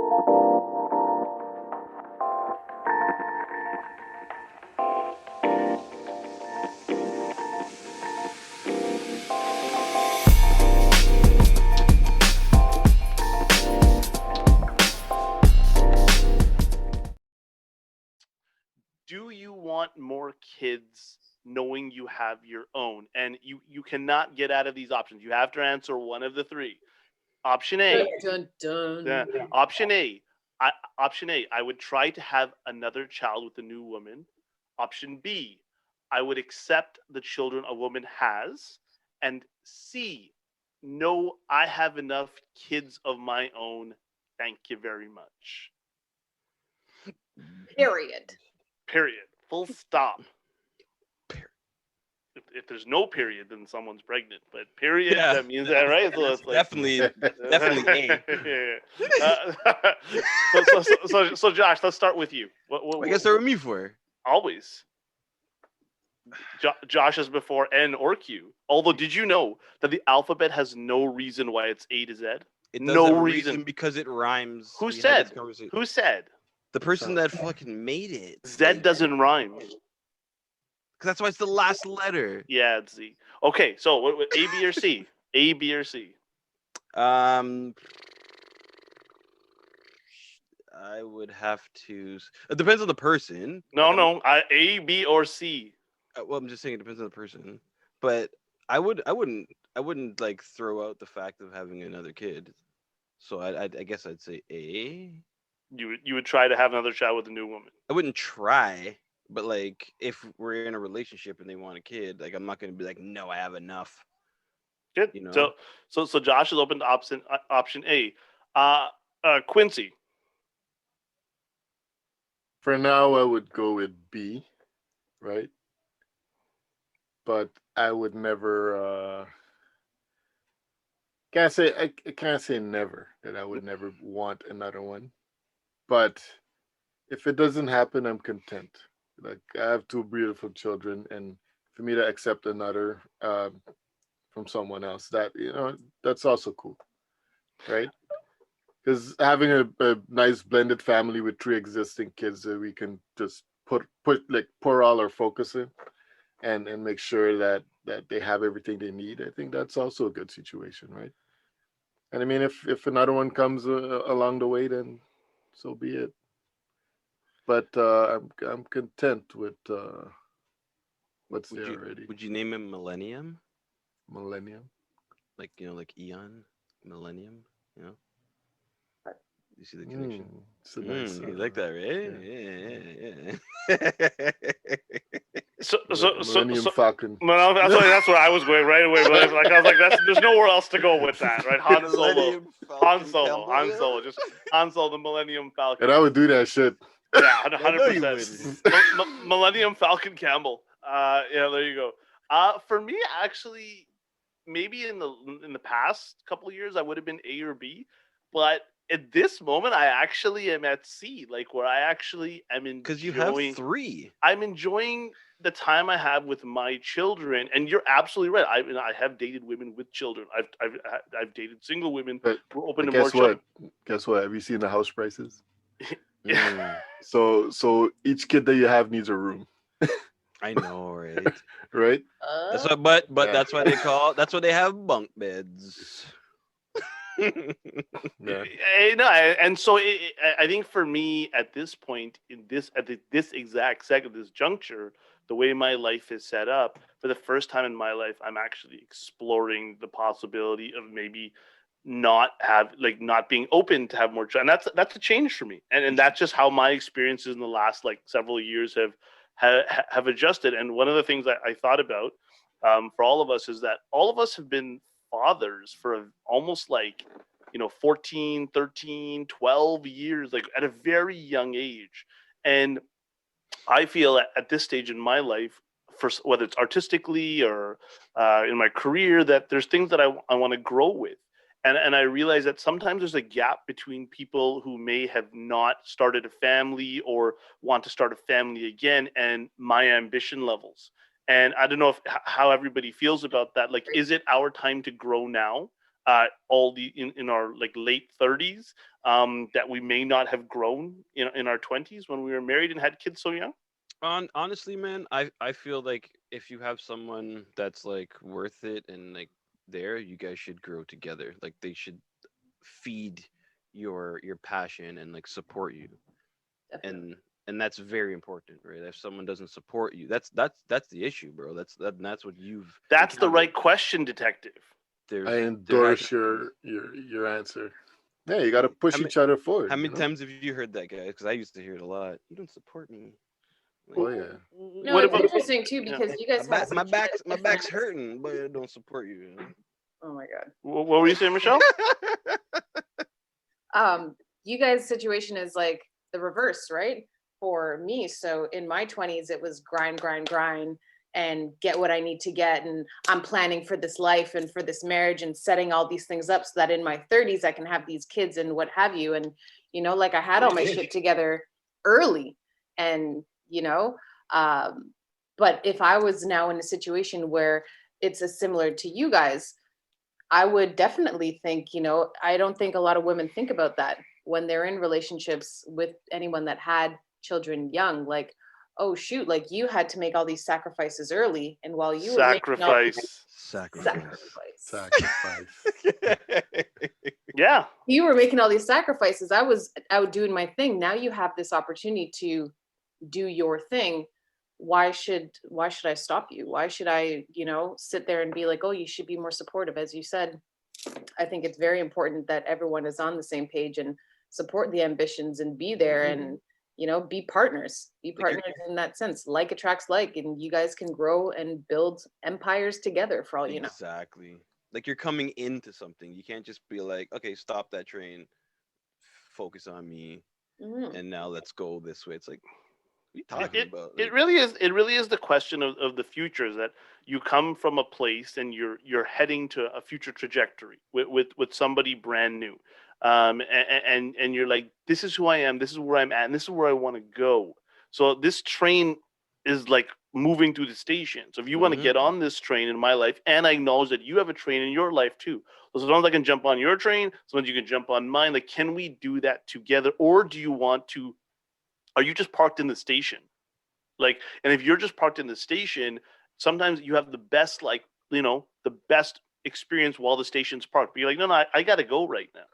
Do you want more kids knowing you have your own? And you cannot get out of these options. You have to answer one of the three. Option A. Dun, dun, Yeah. dun. Option A. Option A. I would try to have another child with a new woman. Option B. I would accept the children a woman has. And C. No, I have enough kids of my own. Thank you very much. Period. Period. Full stop. Period. If there's no period, then someone's pregnant. But period, Yeah. that means that, right? So it's like, Definitely A. Yeah. So Josh, let's start with you. I guess start with me for. Always. Josh is before N or Q. Although, did you know that the alphabet has no reason why it's A to Z? It No doesn't reason. because it rhymes. Who We had said? this conversation. Who said? The person that fucking made it. Z doesn't rhyme. Because that's why it's the last letter. Yeah, it's Z. Okay, so what, A, B, or C? A, B, or C? I would have to. It depends on the person. No. A, B, or C. Well, I'm just saying it depends on the person. But I wouldn't like throw out the fact of having another kid. So I guess I'd say A. You would try to have another child with a new woman. I wouldn't try, but like if we're in a relationship and they want a kid, like I'm not gonna be like, no, I have enough. Good. You know? So Josh is open to option A. Quincy. For now, I would go with B, right? But I would never. I can't say never that I would never want another one. But if it doesn't happen, I'm content. Like I have two beautiful children, and for me to accept another from someone else, that that's also cool, right? Because having a nice blended family with three existing kids that we can just pour all our focus in, and make sure that they have everything they need. I think that's also a good situation, right? And I mean, if another one comes along the way, then so be it. But I'm content with what's there already. Would you name him Millennium? Millennium. Like like Eon, Millennium. You see the connection? It's a nice. You like that, right? Yeah. So Millennium Falcon. Well, that's what I was going right away. But like I was like, there's nowhere else to go with that, right? Han Solo, just Han Solo, the Millennium Falcon. And I would do that shit. Yeah, 100%. Millennium Falcon Campbell. Yeah, there you go. For me, actually, maybe in the past couple of years, I would have been A or B, but at this moment, I actually am at C, like where I actually am enjoying. Because you have three. I'm enjoying the time I have with my children, and you're absolutely right. I have dated women with children. I've dated single women. But We're open to guess more children. Guess what? Have you seen the house prices? Yeah. So each kid that you have needs a room. I know, right? Right? That's what, but Yeah. that's why they have bunk beds. Yeah. And so I think for me at this point this exact second, this juncture, the way my life is set up, for the first time in my life, I'm actually exploring the possibility of maybe not being open to have more children. And that's a change for me, and that's just how my experiences in the last several years have adjusted. And one of the things I thought about for all of us is that all of us have been fathers for almost 14, 13, 12 years, at a very young age. And I feel at this stage in my life, for whether it's artistically or in my career, that there's things that I want to grow with. And I realize that sometimes there's a gap between people who may have not started a family or want to start a family again and my ambition levels. And I don't know how everybody feels about that. Is it our time to grow now? in our like late 30s, that we may not have grown in our 20s when we were married and had kids so young? Honestly, man, I feel like if you have someone that's like worth it and like there, you guys should grow together. Like they should feed your passion and like support you. Definitely. And that's very important, right? If someone doesn't support you, that's the issue, bro. That's what you've That's the encountered. right question, detective. There's I there endorse has your answer. Yeah, you got to push how many each other forward. how many You know? times have you heard that, guys? Because I used to hear it a lot. You don't support me. Like, Oh yeah. No, What it's about interesting too yeah. because you guys have my such back's a my back's different- hurting, but I don't support you. Oh my god. What were you saying, Michelle? You guys' situation is like the reverse, right? For me. So in my 20s, it was grind, grind, grind, and get what I need to get. And I'm planning for this life and for this marriage and setting all these things up so that in my 30s, I can have these kids and what have you. And, like I had all my shit together early. And, but if I was now in a situation where it's as similar to you guys, I would definitely think, I don't think a lot of women think about that when they're in relationships with anyone that had children young. Like, oh shoot, like you had to make all these sacrifices early, and while you were making all these Sacrifice. sacrifice, Yeah. you were making all these sacrifices. I was out doing my thing. Now you have this opportunity to do your thing. Why should I stop you? Why should I, sit there and be like, oh, you should be more supportive? As you said, I think it's very important that everyone is on the same page and support the ambitions and be there and, be partners in that sense. Like attracts like, and you guys can grow and build empires together for all you know. Exactly. Like you're coming into something. You can't just be like, okay, stop that train, focus on me, and now let's go this way. It's like, what are you talking about? It really is the question of the future, is that you come from a place and you're heading to a future trajectory with somebody brand new, and you're like, this is who I am, this is where I'm at, and this is where I want to go. So this train is like moving through the station. So if you want to get on this train in my life, and I acknowledge that you have a train in your life too, so sometimes I can jump on your train, sometimes you can jump on mine. Like, can we do that together, or do you want to? Are you just parked in the station? Like, and if you're just parked in the station, sometimes you have the best, like, the best experience while the station's parked. But you're like, no, I got to go right now.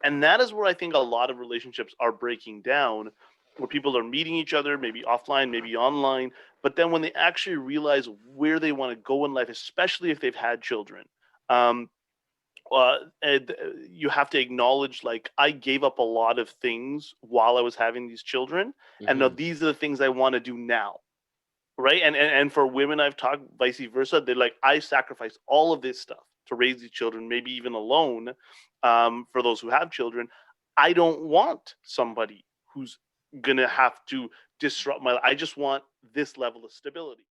And that is where I think a lot of relationships are breaking down, where people are meeting each other, maybe offline, maybe online. But then when they actually realize where they want to go in life, especially if they've had children, and you have to acknowledge, like, I gave up a lot of things while I was having these children, and now these are the things I want to do now, right? And for women I've talked, vice versa, they're like, I sacrificed all of this stuff to raise these children, maybe even alone. For those who have children, I don't want somebody who's gonna have to disrupt my life. I just want this level of stability.